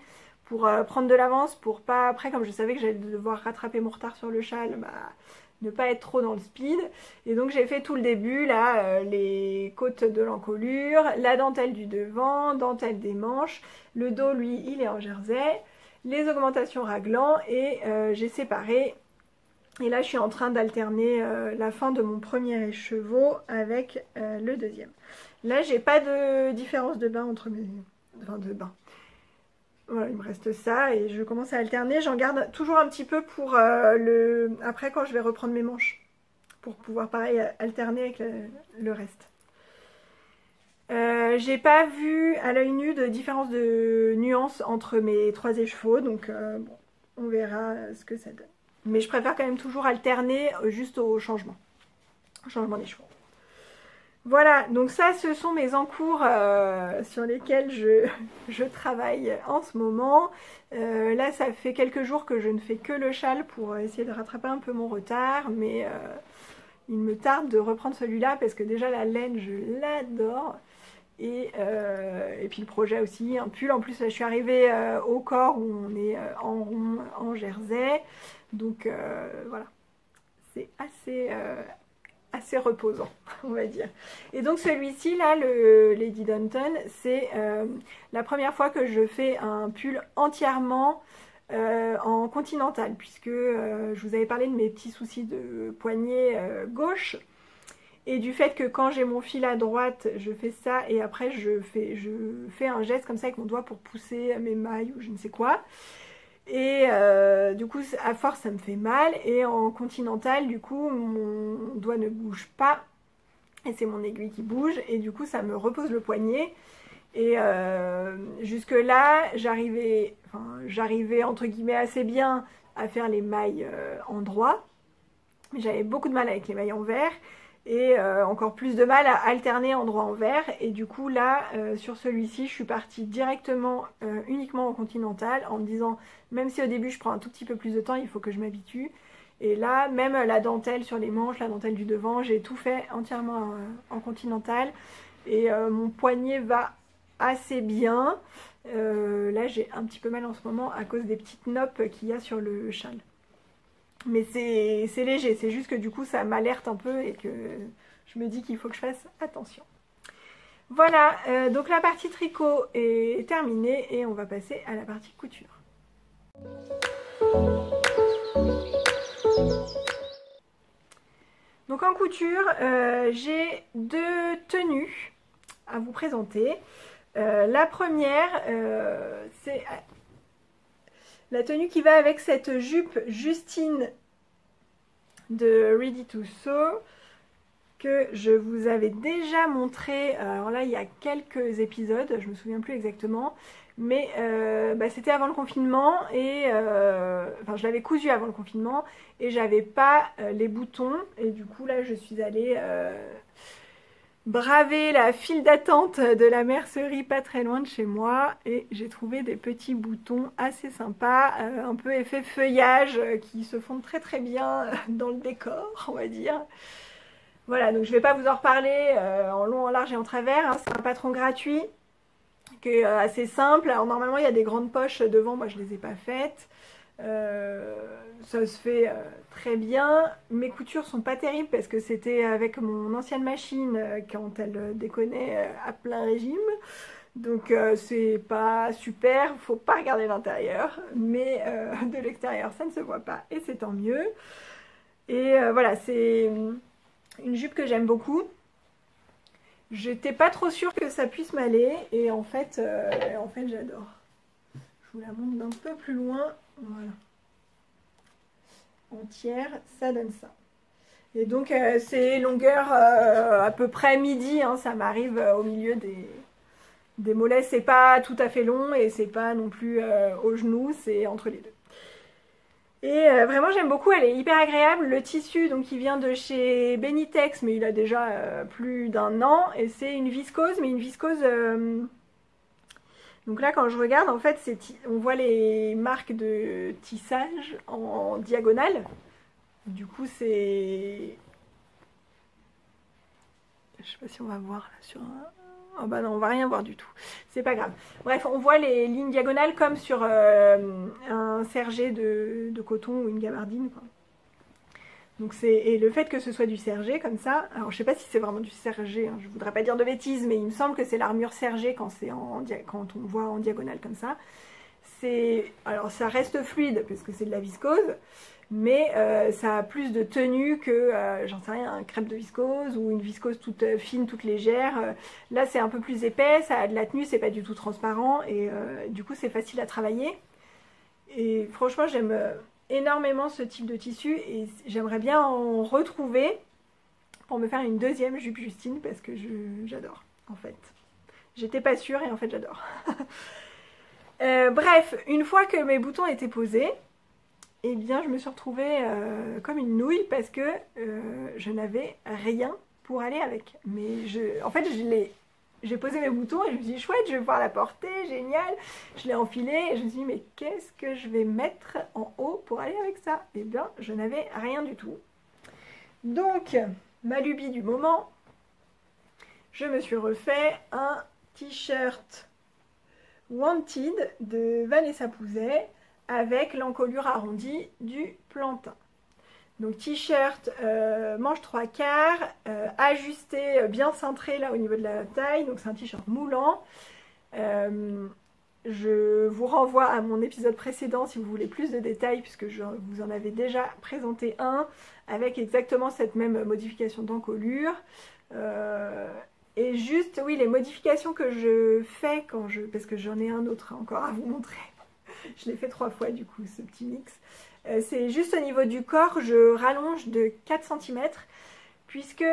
pour prendre de l'avance, pour pas, après comme je savais que j'allais devoir rattraper mon retard sur le châle, bah, ne pas être trop dans le speed. Et donc j'ai fait tout le début, là, les côtes de l'encolure, la dentelle du devant, dentelle des manches, le dos lui il est en jersey, les augmentations raglan et j'ai séparé. Et là je suis en train d'alterner la fin de mon premier écheveau avec le deuxième. Là j'ai pas de différence de bain entre mes... Enfin de bain. Voilà, il me reste ça et je commence à alterner. J'en garde toujours un petit peu pour après quand je vais reprendre mes manches. Pour pouvoir pareil alterner avec le reste. J'ai pas vu à l'œil nu de différence de nuance entre mes 3 écheveaux. Donc bon, on verra ce que ça donne. Mais je préfère quand même toujours alterner juste au changement d'écheveau. Voilà, donc ça ce sont mes encours sur lesquels je travaille en ce moment. Là ça fait quelques jours que je ne fais que le châle pour essayer de rattraper un peu mon retard, mais il me tarde de reprendre celui-là parce que déjà la laine je l'adore. Et puis le projet aussi, un pull. En plus là je suis arrivée au corps où on est en rond, en jersey. Donc voilà, c'est assez reposant, on va dire. Et donc celui-ci là, le Lady Danton, c'est la première fois que je fais un pull entièrement en continental, puisque je vous avais parlé de mes petits soucis de poignet gauche et du fait que quand j'ai mon fil à droite je fais ça et après je fais un geste comme ça avec mon doigt pour pousser mes mailles ou je ne sais quoi. Et du coup à force ça me fait mal et en continental du coup mon doigt ne bouge pas et c'est mon aiguille qui bouge et du coup ça me repose le poignet et jusque là j'arrivais entre guillemets assez bien à faire les mailles en droit, mais j'avais beaucoup de mal avec les mailles en vert et encore plus de mal à alterner endroit en vert et du coup là sur celui-ci je suis partie directement uniquement en continental en me disant même si au début je prends un tout petit peu plus de temps il faut que je m'habitue et là même la dentelle sur les manches, la dentelle du devant, j'ai tout fait entièrement en continental et mon poignet va assez bien. Là j'ai un petit peu mal en ce moment à cause des petites noppes qu'il y a sur le châle. Mais c'est léger, c'est juste que du coup ça m'alerte un peu et que je me dis qu'il faut que je fasse attention. Voilà, donc la partie tricot est terminée et on va passer à la partie couture. Donc en couture, j'ai 2 tenues à vous présenter. La première, c'est la tenue qui va avec cette jupe Justine de Ready to Sew que je vous avais déjà montré, alors là il y a quelques épisodes, je me souviens plus exactement, mais c'était avant le confinement et enfin je l'avais cousue avant le confinement et j'avais pas les boutons et du coup là je suis allée braver la file d'attente de la mercerie pas très loin de chez moi et j'ai trouvé des petits boutons assez sympas, un peu effet feuillage qui se font très très bien dans le décor on va dire. Voilà, donc je vais pas vous en reparler en long, en large et en travers, hein. C'est un patron gratuit qui est assez simple. Alors normalement il y a des grandes poches devant, moi je les ai pas faites. Ça se fait très bien. Mes coutures sont pas terribles parce que c'était avec mon ancienne machine quand elle déconnait à plein régime. Donc c'est pas super, faut pas regarder l'intérieur, mais de l'extérieur ça ne se voit pas et c'est tant mieux. Et voilà, c'est une jupe que j'aime beaucoup. J'étais pas trop sûre que ça puisse m'aller et en fait j'adore. Je vous la montre d'un peu plus loin. Voilà. Entière, ça donne ça. Et donc c'est longueur à peu près midi, hein, ça m'arrive au milieu des mollets. C'est pas tout à fait long et c'est pas non plus au genou, c'est entre les deux. Et vraiment j'aime beaucoup, elle est hyper agréable. Le tissu donc il vient de chez Benitex mais il a déjà plus d'1 an et c'est une viscose, mais une viscose donc là quand je regarde en fait on voit les marques de tissage en diagonale. Du coup c'est, je sais pas si on va voir là sur un... Oh bah non, on va rien voir du tout. C'est pas grave. Bref, on voit les lignes diagonales comme sur un sergé de coton ou une gabardine, quoi. Donc et le fait que ce soit du sergé comme ça, alors je sais pas si c'est vraiment du sergé, hein, je voudrais pas dire de bêtises, mais il me semble que c'est l'armure sergé quand quand on voit en diagonale comme ça. Alors ça reste fluide parce que c'est de la viscose, mais ça a plus de tenue que, j'en sais rien, un crêpe de viscose ou une viscose toute fine, toute légère. Là c'est un peu plus épais, ça a de la tenue, c'est pas du tout transparent et du coup c'est facile à travailler. Et franchement j'aime énormément ce type de tissu et j'aimerais bien en retrouver pour me faire une deuxième jupe Justine parce que j'adore en fait. J'étais pas sûre et en fait j'adore. Bref, une fois que mes boutons étaient posés, eh bien je me suis retrouvée comme une nouille parce que je n'avais rien pour aller avec. Mais en fait j'ai posé mes boutons et je me suis dit chouette, je vais pouvoir la porter, génial. Je l'ai enfilée et je me suis dit mais qu'est-ce que je vais mettre en haut pour aller avec ça? Eh bien je n'avais rien du tout. Donc ma lubie du moment, je me suis refait un t-shirt Wanted de Vanessa Pouzet avec l'encolure arrondie du plantain. Donc t-shirt manche 3/4, ajusté, bien cintré là au niveau de la taille, donc c'est un t-shirt moulant. Je vous renvoie à mon épisode précédent si vous voulez plus de détails puisque je vous en avais déjà présenté un avec exactement cette même modification d'encolure. Et juste, oui, les modifications que je fais parce que j'en ai un autre encore à vous montrer. Je l'ai fait 3 fois du coup, ce petit mix. C'est juste au niveau du corps, je rallonge de 4 cm. Puisque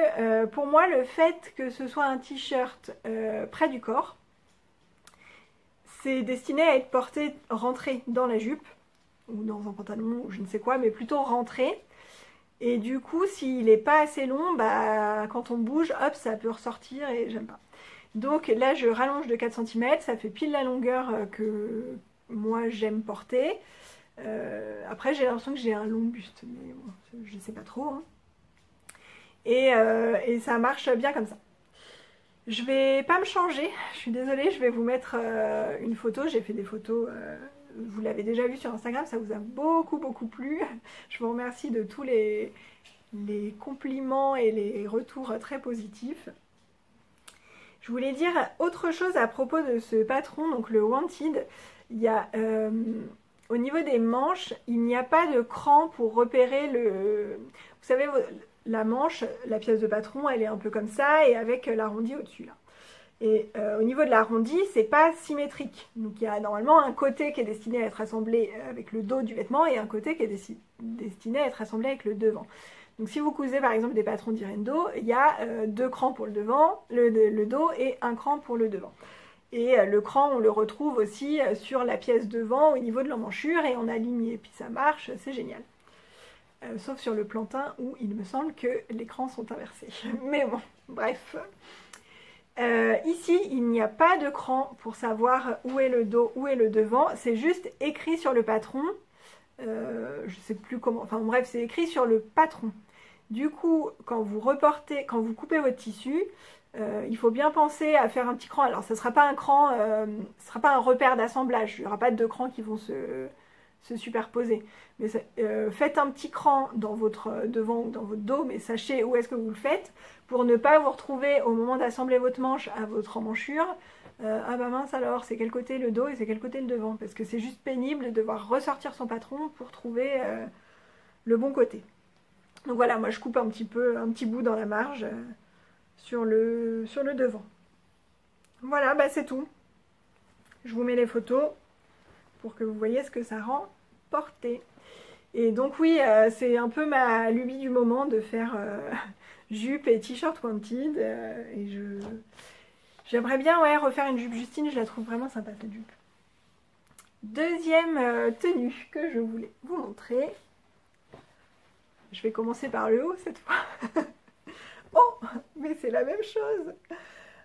pour moi, le fait que ce soit un t-shirt près du corps, c'est destiné à être porté rentré dans la jupe, ou dans un pantalon, ou je ne sais quoi, mais plutôt rentré. Et du coup, s'il n'est pas assez long, bah, quand on bouge, hop, ça peut ressortir et j'aime pas. Donc là, je rallonge de 4 cm, ça fait pile la longueur que moi j'aime porter. Après, j'ai l'impression que j'ai un long buste, mais bon, je ne sais pas trop. Hein. Et ça marche bien comme ça. Je vais pas me changer, je suis désolée, je vais vous mettre une photo. J'ai fait des photos... vous l'avez déjà vu sur Instagram, ça vous a beaucoup plu. Je vous remercie de tous les compliments et les retours très positifs. Je voulais dire autre chose à propos de ce patron, donc le Wanted. Il y a, au niveau des manches, il n'y a pas de cran pour repérer le... Vous savez, la manche, la pièce de patron, elle est un peu comme ça et avec l'arrondi au-dessus là. Et au niveau de l'arrondi, c'est pas symétrique. Donc il y a normalement un côté qui est destiné à être assemblé avec le dos du vêtement et un côté qui est destiné à être assemblé avec le devant. Donc si vous cousez par exemple des patrons d'Irendo, il y a 2 crans pour le devant, le dos et un cran pour le devant. Et le cran, on le retrouve aussi sur la pièce devant au niveau de l'emmanchure et on aligne et puis ça marche, c'est génial. Sauf sur le plantain où il me semble que les crans sont inversés. Mais bon, bref... ici, il n'y a pas de cran pour savoir où est le dos, où est le devant. C'est juste écrit sur le patron. Je sais plus comment. Enfin bref, c'est écrit sur le patron. Du coup, quand vous coupez votre tissu, il faut bien penser à faire un petit cran. Alors, ce ne sera pas un cran, ce sera pas un repère d'assemblage. Il n'y aura pas de 2 crans qui vont se superposer. Mais faites un petit cran dans votre devant ou dans votre dos, mais sachez où est-ce que vous le faites pour ne pas vous retrouver au moment d'assembler votre manche à votre emmanchure. Ah bah mince alors, c'est quel côté le dos et c'est quel côté le devant, parce que c'est juste pénible de devoir ressortir son patron pour trouver le bon côté. Donc voilà, moi je coupe un petit bout dans la marge sur le devant. Voilà, bah c'est tout. Je vous mets les photos pour que vous voyez ce que ça rend porté. Et donc oui, c'est un peu ma lubie du moment de faire jupe et t-shirt Wanted. Et j'aimerais bien refaire une jupe Justine, je la trouve vraiment sympa cette jupe. Deuxième tenue que je voulais vous montrer. Je vais commencer par le haut cette fois. Oh, mais c'est la même chose.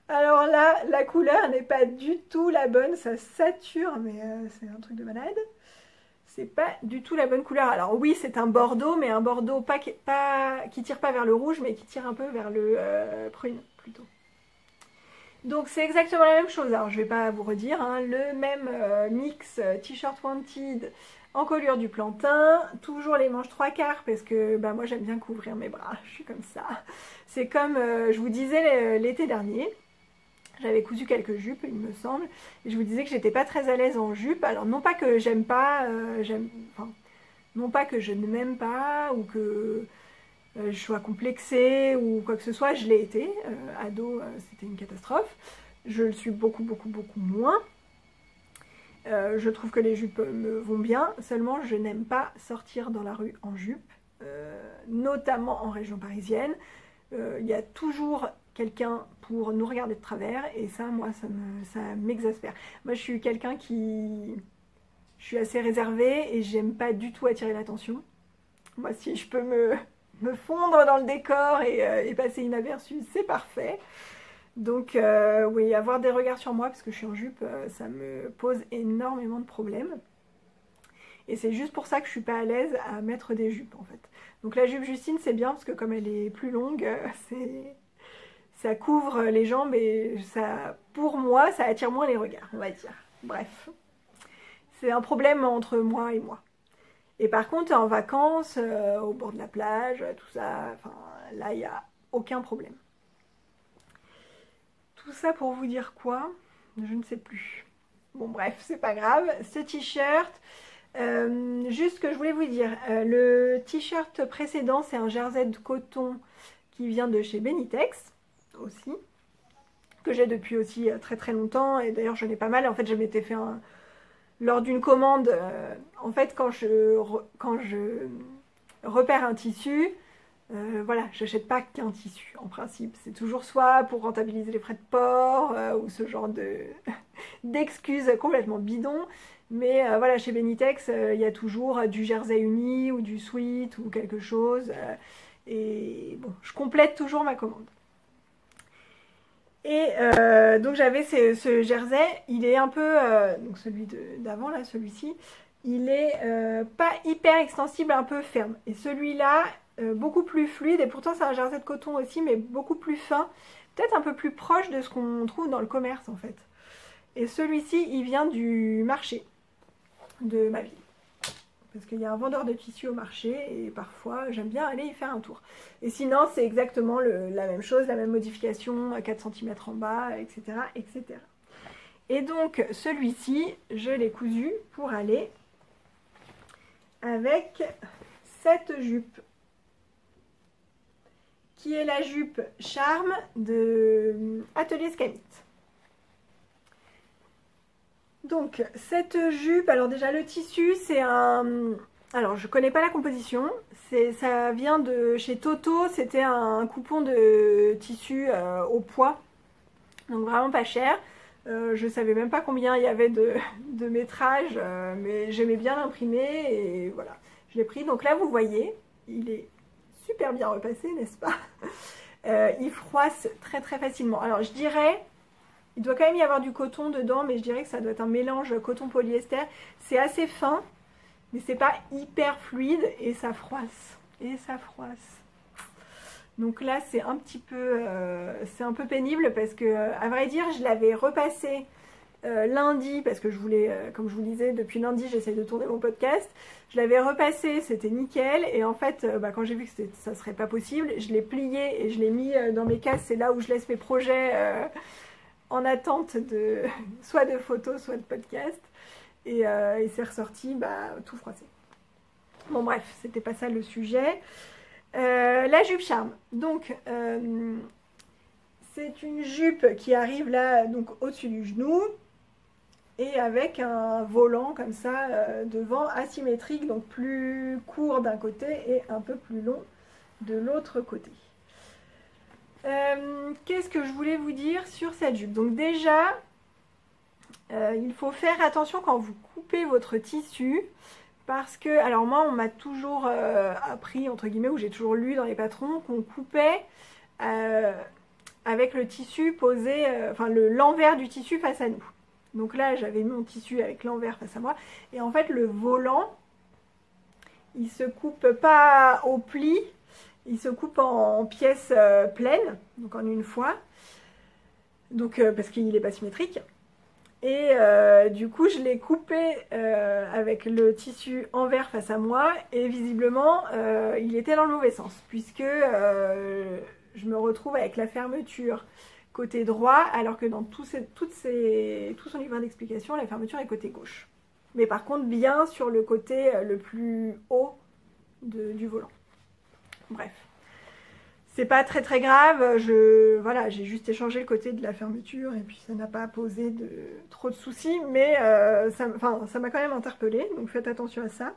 Alors là, la couleur n'est pas du tout la bonne, ça sature, mais c'est un truc de malade. C'est pas du tout la bonne couleur. Alors oui, c'est un bordeaux, mais un bordeaux qui tire pas vers le rouge, mais qui tire un peu vers le prune plutôt. Donc c'est exactement la même chose, alors je vais pas vous redire, hein, le même mix t-shirt wanted en colure du plantain, toujours les manches 3/4 parce que bah, moi j'aime bien couvrir mes bras, je suis comme ça. C'est comme je vous disais l'été dernier, j'avais cousu quelques jupes il me semble, et je vous disais que j'étais pas très à l'aise en jupe, alors non pas que j'aime pas, enfin, non pas que je ne m'aime pas ou que je sois complexée ou quoi que ce soit, je l'ai été, ado c'était une catastrophe, je le suis beaucoup moins. Je trouve que les jupes me vont bien, seulement je n'aime pas sortir dans la rue en jupe, notamment en région parisienne. Il y a toujours quelqu'un pour nous regarder de travers et ça, moi, ça m'exaspère. Moi, je suis quelqu'un qui... Je suis assez réservée et j'aime pas du tout attirer l'attention. Moi, si je peux me fondre dans le décor et passer inaperçu, c'est parfait. Donc oui, avoir des regards sur moi parce que je suis en jupe, ça me pose énormément de problèmes. Et c'est juste pour ça que je suis pas à l'aise à mettre des jupes en fait. Donc la jupe Justine c'est bien parce que comme elle est plus longue, ça couvre les jambes et ça, pour moi, ça attire moins les regards, on va dire. Bref, c'est un problème entre moi et moi. Et par contre en vacances, au bord de la plage, tout ça, enfin là il n'y a aucun problème. Tout ça pour vous dire quoi? Je ne sais plus. Bon bref, c'est pas grave. Ce t-shirt, juste que je voulais vous dire, le t-shirt précédent, c'est un jersey de coton qui vient de chez Benitex, aussi, que j'ai depuis aussi très longtemps, et d'ailleurs j'en ai pas mal. En fait, je m'étais fait un... Lors d'une commande, en fait, quand je repère un tissu, voilà, j'achète pas qu'un tissu en principe, c'est toujours soit pour rentabiliser les frais de port ou ce genre d'excuses complètement bidons, mais voilà, chez Benitex il y a toujours du jersey uni ou du sweat ou quelque chose, et bon, je complète toujours ma commande. Et donc j'avais ce jersey, il est un peu, donc celui d'avant là, celui-ci, il est pas hyper extensible, un peu ferme, et celui-là beaucoup plus fluide, et pourtant c'est un jersey de coton aussi, mais beaucoup plus fin, peut-être un peu plus proche de ce qu'on trouve dans le commerce en fait. Et celui-ci, il vient du marché de ma ville, parce qu'il y a un vendeur de tissus au marché, et parfois j'aime bien aller y faire un tour. Et sinon, c'est exactement la même chose, la même modification, 4 cm en bas, etc., etc. Et donc, celui-ci, je l'ai cousu pour aller avec cette jupe, qui est la jupe Charme de Atelier Scamit. Donc cette jupe, alors déjà le tissu c'est un... Alors je connais pas la composition, ça vient de chez Toto, c'était un coupon de tissu au poids, donc vraiment pas cher. Je savais même pas combien il y avait de métrage, mais j'aimais bien l'imprimer et voilà, je l'ai pris. Donc là vous voyez, il est super bien repassé, n'est-ce pas? Il froisse très facilement. Alors je dirais, il doit quand même y avoir du coton dedans, mais je dirais que ça doit être un mélange coton-polyester. C'est assez fin, mais c'est pas hyper fluide et ça froisse. Et ça froisse. Donc là c'est un petit peu, c'est un peu pénible parce que, à vrai dire, je l'avais repassé lundi, parce que je voulais, comme je vous disais, depuis lundi j'essaie de tourner mon podcast. Je l'avais repassé, c'était nickel, et en fait quand j'ai vu que ça serait pas possible, je l'ai plié et je l'ai mis dans mes cases. C'est là où je laisse mes projets en attente de soit de photos, soit de podcast, et c'est ressorti tout froissé. Bon bref, c'était pas ça le sujet. La jupe Charme, donc c'est une jupe qui arrive là, donc au-dessus du genou, et avec un volant comme ça devant, asymétrique, donc plus court d'un côté et un peu plus long de l'autre côté. Qu'est-ce que je voulais vous dire sur cette jupe? Donc déjà, il faut faire attention quand vous coupez votre tissu, parce que, alors moi on m'a toujours appris, entre guillemets, ou j'ai toujours lu dans les patrons, qu'on coupait avec le tissu posé, enfin l'envers du tissu face à nous. Donc là j'avais mis mon tissu avec l'envers face à moi, et en fait le volant, il se coupe pas au pli, il se coupe en pièces pleines, donc en une fois. donc parce qu'il n'est pas symétrique. Et du coup je l'ai coupé avec le tissu envers face à moi et visiblement il était dans le mauvais sens puisque je me retrouve avec la fermeture côté droit alors que dans tout son livre d'explication la fermeture est côté gauche. Mais par contre bien sur le côté le plus haut du volant. Bref. C'est pas très très grave, voilà, j'ai juste échangé le côté de la fermeture et puis ça n'a pas posé trop de soucis, mais ça m'a quand même interpellée, donc faites attention à ça.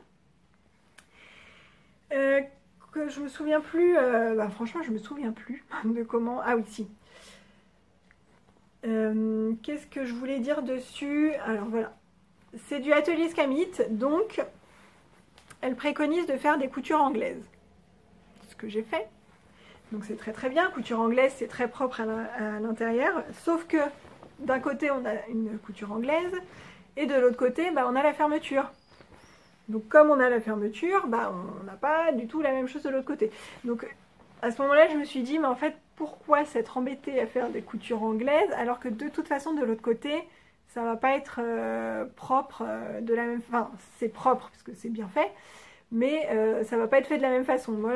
Que je me souviens plus, franchement je me souviens plus de comment... Ah oui, si. Qu'est-ce que je voulais dire dessus? Alors voilà, c'est du atelier Scamit, donc elle préconise de faire des coutures anglaises. Ce que j'ai fait. Donc c'est très très bien, couture anglaise c'est très propre à l'intérieur, sauf que d'un côté on a une couture anglaise et de l'autre côté on a la fermeture. Donc comme on a la fermeture, on n'a pas du tout la même chose de l'autre côté. Donc à ce moment-là je me suis dit mais en fait pourquoi s'être embêté à faire des coutures anglaises alors que de toute façon de l'autre côté ça va pas être propre de la même... Enfin c'est propre parce que c'est bien fait. Mais ça va pas être fait de la même façon. Moi,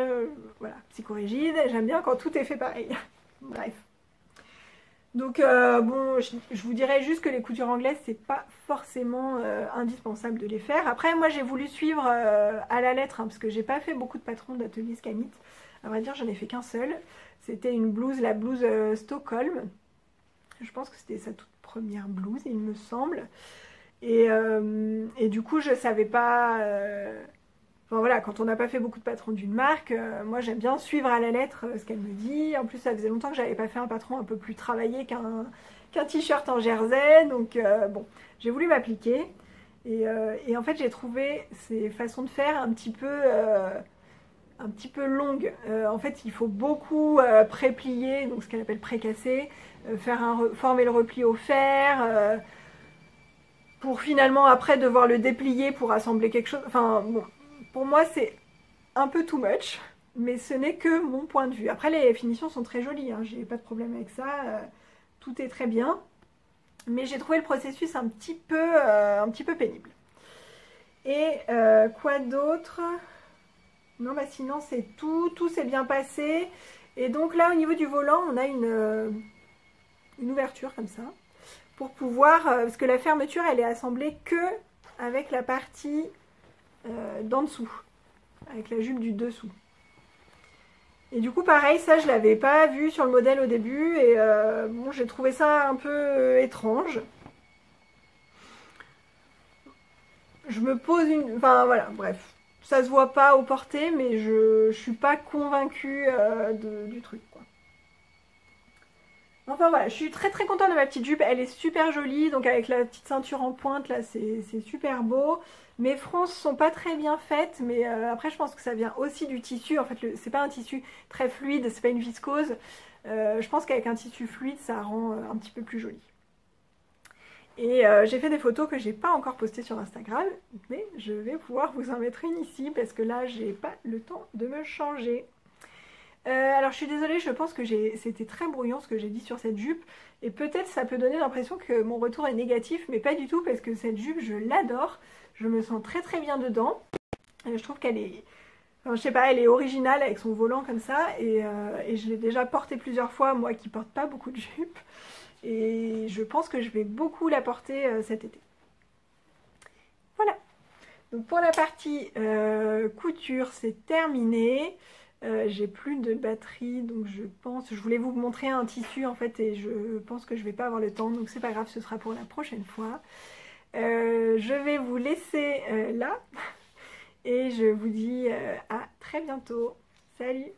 voilà, psychorigide, j'aime bien quand tout est fait pareil. Bref. Donc, bon, je vous dirais juste que les coutures anglaises, c'est pas forcément indispensable de les faire. Après, moi, j'ai voulu suivre à la lettre, parce que j'ai pas fait beaucoup de patrons d'atelier Scamit. À vrai dire, j'en ai fait qu'un seul. C'était une blouse, la blouse Stockholm. Je pense que c'était sa toute première blouse, il me semble. Et du coup, je savais pas... Enfin voilà, quand on n'a pas fait beaucoup de patrons d'une marque, moi j'aime bien suivre à la lettre ce qu'elle me dit. En plus ça faisait longtemps que j'avais pas fait un patron un peu plus travaillé qu'un t-shirt en jersey. Donc bon, j'ai voulu m'appliquer. Et en fait j'ai trouvé ces façons de faire un petit peu longues. En fait il faut beaucoup pré-plier, donc ce qu'elle appelle pré-casser, former le repli au fer, pour finalement après devoir le déplier pour assembler quelque chose. Enfin bon. Pour moi, c'est un peu too much, mais ce n'est que mon point de vue. Après, les finitions sont très jolies, hein, j'ai pas de problème avec ça, tout est très bien. Mais j'ai trouvé le processus un petit peu pénible. Et quoi d'autre? Non, sinon c'est tout s'est bien passé. Et donc là, au niveau du volant, on a une ouverture comme ça, pour pouvoir, parce que la fermeture, elle est assemblée que avec la partie... d'en dessous, avec la jupe du dessous. Et du coup pareil, ça je l'avais pas vu sur le modèle au début et bon j'ai trouvé ça un peu étrange. Je me pose une... Enfin voilà, bref. Ça se voit pas au porté mais je suis pas convaincue du truc quoi. Enfin voilà, je suis très très contente de ma petite jupe, elle est super jolie, donc avec la petite ceinture en pointe là c'est super beau. Mes fronces sont pas très bien faites, mais après je pense que ça vient aussi du tissu. En fait c'est pas un tissu très fluide, c'est pas une viscose. Je pense qu'avec un tissu fluide ça rend un petit peu plus joli. Et j'ai fait des photos que j'ai pas encore postées sur Instagram, mais je vais pouvoir vous en mettre une ici parce que là j'ai pas le temps de me changer. Alors je suis désolée, je pense que c'était très brouillon ce que j'ai dit sur cette jupe et peut-être ça peut donner l'impression que mon retour est négatif, mais pas du tout parce que cette jupe je l'adore, je me sens très très bien dedans. Je trouve qu'elle est, enfin, je sais pas, elle est originale avec son volant comme ça et je l'ai déjà portée plusieurs fois, moi qui porte pas beaucoup de jupes, et je pense que je vais beaucoup la porter cet été. Voilà, donc pour la partie couture c'est terminé. J'ai plus de batterie donc je voulais vous montrer un tissu en fait et je pense que je vais pas avoir le temps donc c'est pas grave, ce sera pour la prochaine fois. Je vais vous laisser là et je vous dis à très bientôt. Salut!